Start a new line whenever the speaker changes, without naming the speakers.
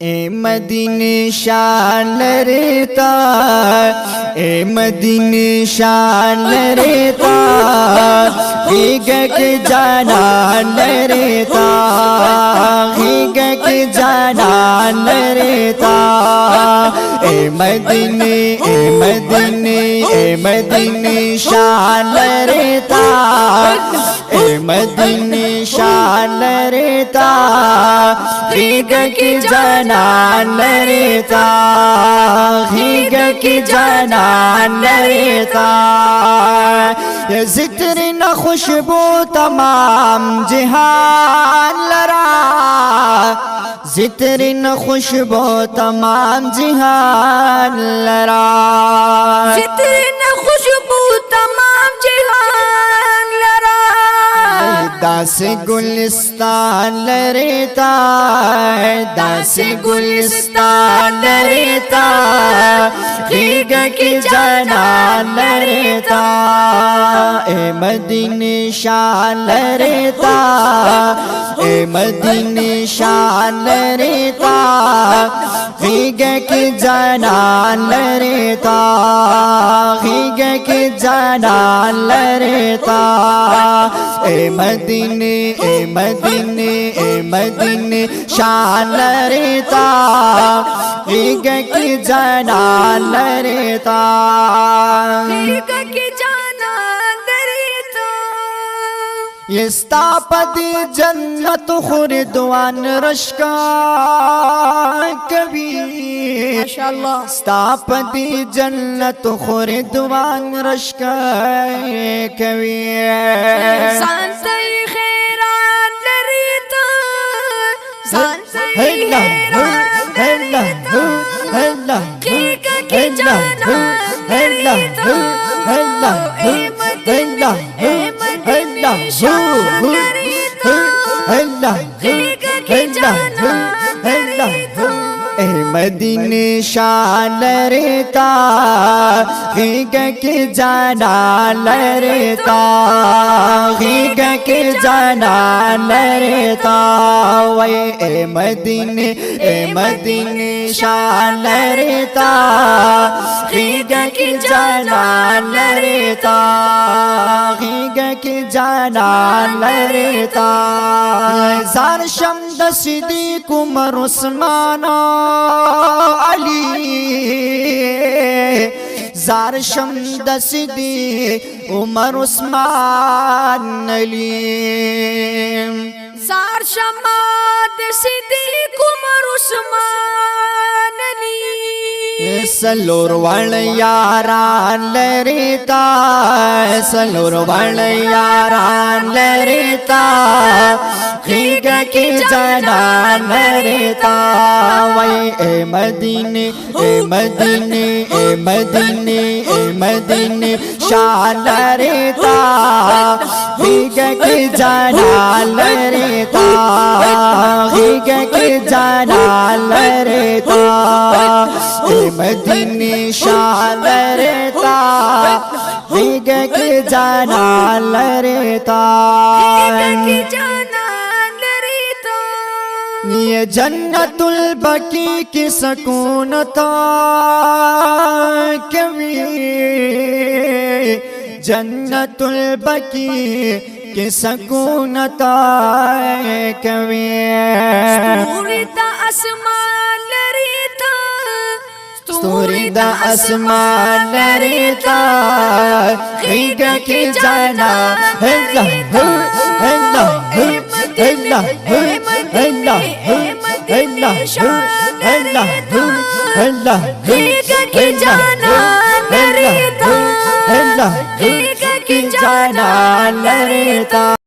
ए मदीने शान रेता, ए मदीने शान रेता, हिग के जाना रेता, हिग के जाना रेता। ए मदीने, ए मदीने, ए मदीने शान रेता, ए मदीने शान रेता, हिग की जाना रेता, हिग की जाना रेता। ये जिक्र न खुशबू तमाम जिहान लरा, जिक्र न खुशबू तमाम जिहान लरा,
जिक्र न खुशबू तमाम जिहान लरा।
दास गुलिस्तान लरेता, दास गुलिस्तान लरेता, हिग की जाना लरेता। ए मदीने शान लरेता, ए मदीने शान लरेता, हिग की जाना लरेता, हिग की जाना लरेता। ए मदीने, ए मदीने, ए मदीने शान लरेता, हिग की जाना लरेता,
हिग की जाना लरेता।
ये स्थापति जन्नत खुर्दवान रश्का कभी
माशाअल्लाह।
स्थापति जन्नत खुर्दवान रश्का कभी
सांसई खैरान लरेता, सांसई खैरान लरेता, हिग की जाना लरेता। ए मदीने, ए मदीने शान लरेता, हिग की जाना लरेता।
ए मदीने शान लरेता, हिग के जाना लरेता, हिग के जाना लरेता। वही ए मदीने, ए मदीने शान लरेता, हिग के जाना लरेता, हिग के जाना लरेता। जार शम्द सिद्दीक़ उमर उस्माना अली, जार शम्द सिद्दीक़ उमर उस्मान अली,
जार शम्द सिद्दीक़ उमर उस्मान अली।
सलोर वण यारान लरेता, सलोर वण यारान लरेता, हिग की जाना लरेता। वही ए मदीने, ए मदीने, ए मदीने, ए मदीने शान लरेता, हिग की जाना लरेता, हिग की जाना लरेता। ए मदीने शान लरेता, हिग की जाना लरेता,
हिग की जाना लरेता।
ये जन्नतुल बकी की सकूनता कभी, जन्नतुल बकी की सकूनता कभी।
स्तूरिदा आसमान लरेता,
स्तूरिदा आसमान लरेता, हिग की जाना लरेता।
ए मदीने, ए मदीने, ए मदीने शान लरेता, हिग की जाना लरेता, हिग की जाना
लरेता।